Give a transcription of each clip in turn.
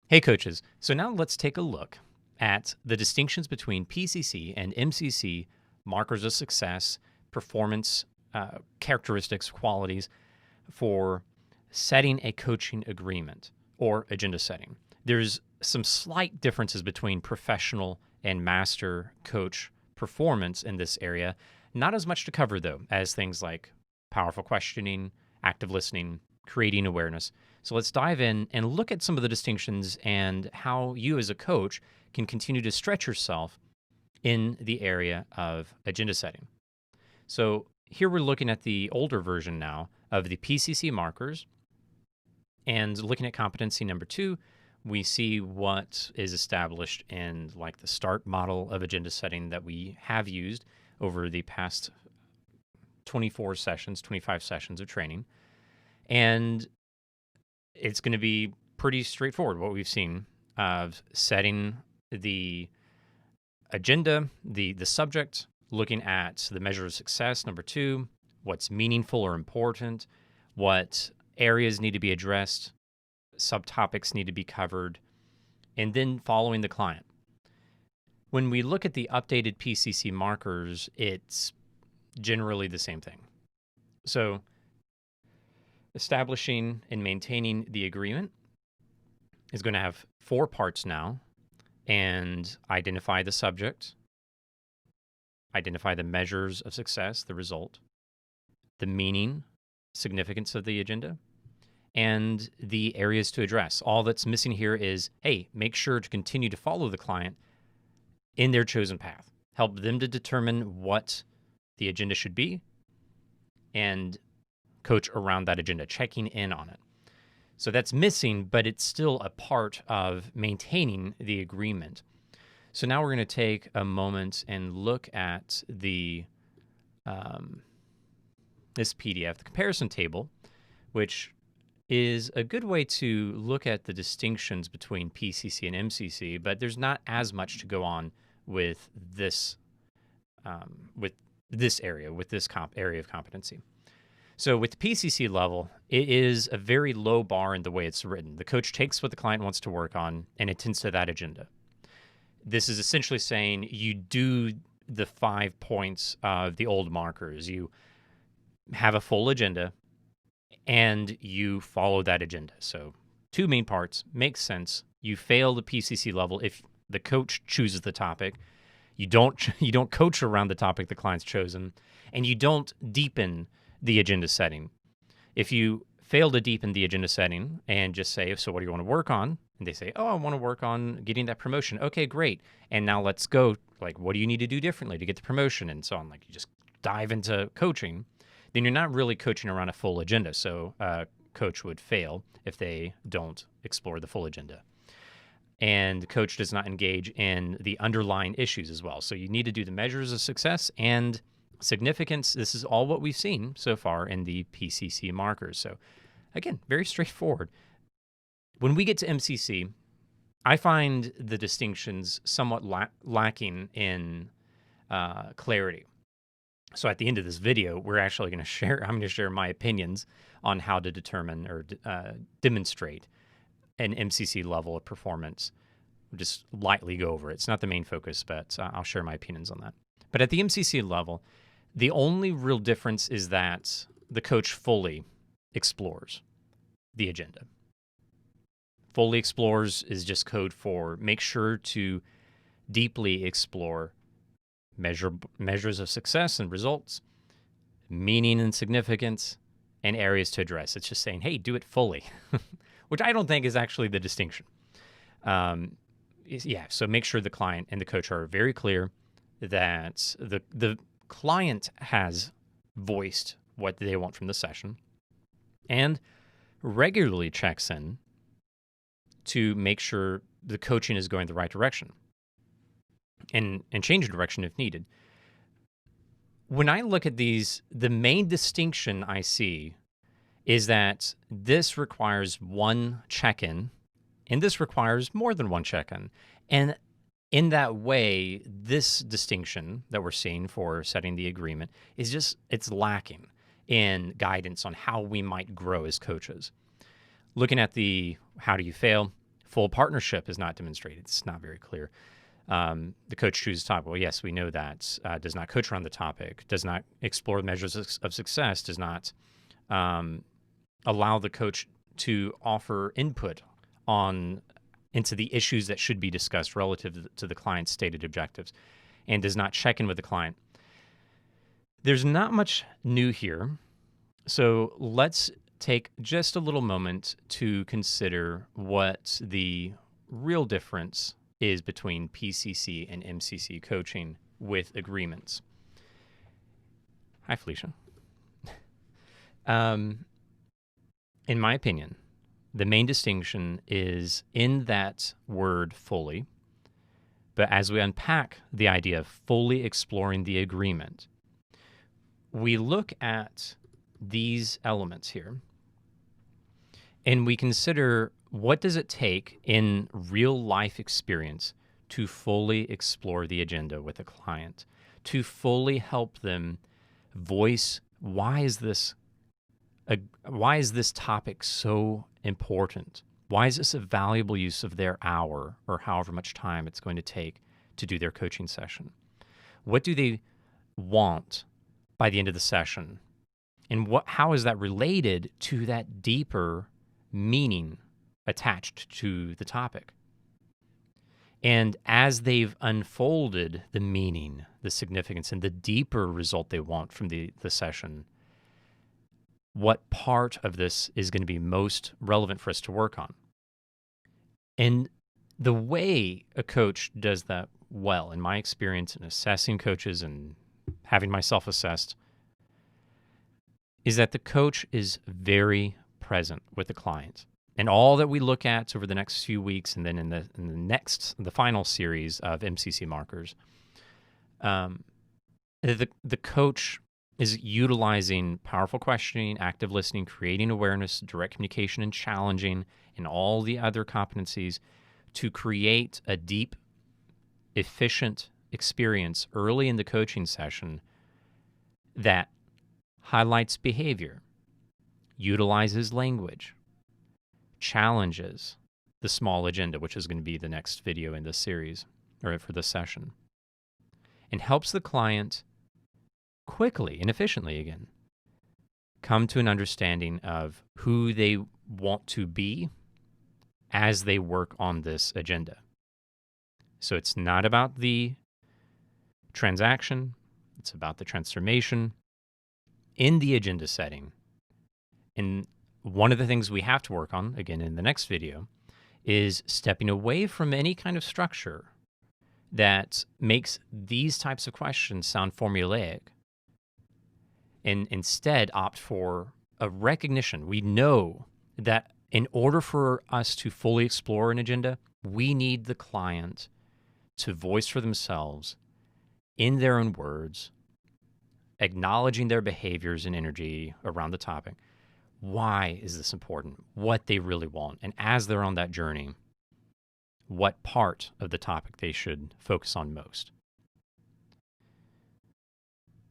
Hey coaches, so now let's take a look at the distinctions between PCC and MCC markers of success, performance characteristics, qualities for setting a coaching agreement or agenda setting. There's some slight differences between professional and master coach performance in this area. Not as much to cover, though, as things like powerful questioning, active listening, creating awareness. So let's dive in and look at some of the distinctions and how you as a coach can continue to stretch yourself in the area of agenda setting. So here we're looking at the older version now of the PCC markers, and looking at competency number 2, we see what is established in like the START model of agenda setting that we have used over the past 25 sessions of training. And it's going to be pretty straightforward what we've seen of setting the agenda, the subject, looking at the measure of success, number 2, what's meaningful or important, what areas need to be addressed, subtopics need to be covered, and then following the client. When we look at the updated PCC markers, it's generally the same thing. So establishing and maintaining the agreement is going to have 4 parts now, and identify the subject, identify the measures of success, the result, the meaning, significance of the agenda, and the areas to address. All that's missing here is, hey, make sure to continue to follow the client in their chosen path. Help them to determine what the agenda should be and coach around that agenda, checking in on it. So that's missing, but it's still a part of maintaining the agreement. So now we're going to take a moment and look at the this PDF, the comparison table, which is a good way to look at the distinctions between PCC and MCC, but there's not as much to go on with this area of competency. So with the PCC level, it is a very low bar in the way it's written. The coach takes what the client wants to work on and attends to that agenda. This is essentially saying you do the 5 points of the old markers. You have a full agenda and you follow that agenda. So 2 main parts, makes sense. You fail the PCC level if the coach chooses the topic. You don't coach around the topic the client's chosen, and you don't deepen the agenda setting. If you fail to deepen the agenda setting and just say, so what do you want to work on? And they say, oh, I want to work on getting that promotion. Okay, great. And now let's go. Like, what do you need to do differently to get the promotion? And so on. Like, you just dive into coaching. Then you're not really coaching around a full agenda. So a coach would fail if they don't explore the full agenda. And coach does not engage in the underlying issues as well. So you need to do the measures of success and significance. This is all what we've seen so far in the PCC markers. So again, very straightforward. When we get to MCC, I find the distinctions somewhat lacking in clarity. So at the end of this video, I'm going to share my opinions on how to determine or demonstrate an MCC level of performance. We'll just lightly go over it. It's not the main focus, but I'll share my opinions on that. But at the MCC level, the only real difference is that the coach fully explores the agenda. Fully explores is just code for make sure to deeply explore measures of success and results, meaning and significance, and areas to address. It's just saying, hey, do it fully, which I don't think is actually the distinction. So make sure the client and the coach are very clear that the client has voiced what they want from the session and regularly checks in to make sure the coaching is going the right direction and change direction if needed. When I look at these, the main distinction I see is that this requires one check-in and this requires more than one check-in. And in that way, this distinction that we're seeing for setting the agreement is it's lacking in guidance on how we might grow as coaches. Looking at the how do you fail, Full partnership is not demonstrated. It's not very clear. The coach chooses topic. Well, yes, we know that. Does not coach around the topic, does not explore the measures of success, does not allow the coach to offer input into the issues that should be discussed relative to the client's stated objectives, and does not check in with the client. There's not much new here. So let's take just a little moment to consider what the real difference is between PCC and MCC coaching with agreements. Hi, Felicia. In my opinion, the main distinction is in that word fully, but as we unpack the idea of fully exploring the agreement, we look at these elements here and we consider what does it take in real life experience to fully explore the agenda with a client, to fully help them voice why is this topic so important? Why is this a valuable use of their hour or however much time it's going to take to do their coaching session? What do they want by the end of the session? And how is that related to that deeper meaning attached to the topic? And as they've unfolded the meaning, the significance, and the deeper result they want from the session, what part of this is going to be most relevant for us to work on? And the way a coach does that well, in my experience in assessing coaches and having myself assessed, is that the coach is very present with the client. And all that we look at over the next few weeks, and then in the final series of MCC markers, the coach is utilizing powerful questioning, active listening, creating awareness, direct communication, and challenging, and all the other competencies to create a deep, efficient experience early in the coaching session that highlights behavior, utilizes language, challenges the small agenda, which is going to be the next video in this series, or for this session, and helps the client quickly and efficiently, again, come to an understanding of who they want to be as they work on this agenda. So it's not about the transaction, it's about the transformation in the agenda setting. And one of the things we have to work on, again in the next video, is stepping away from any kind of structure that makes these types of questions sound formulaic, and instead opt for a recognition. We know that in order for us to fully explore an agenda, we need the client to voice for themselves in their own words, acknowledging their behaviors and energy around the topic. Why is this important? What they really want. And as they're on that journey, what part of the topic they should focus on most.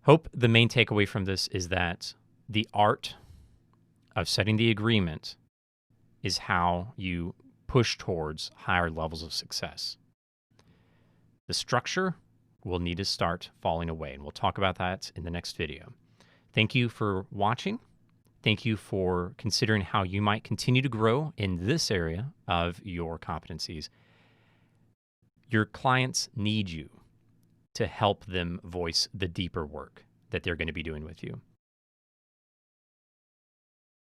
Hope the main takeaway from this is that the art of setting the agreement is how you push towards higher levels of success. The structure will need to start falling away, and we'll talk about that in the next video. Thank you for watching. Thank you for considering how you might continue to grow in this area of your competencies. Your clients need you to help them voice the deeper work that they're going to be doing with you.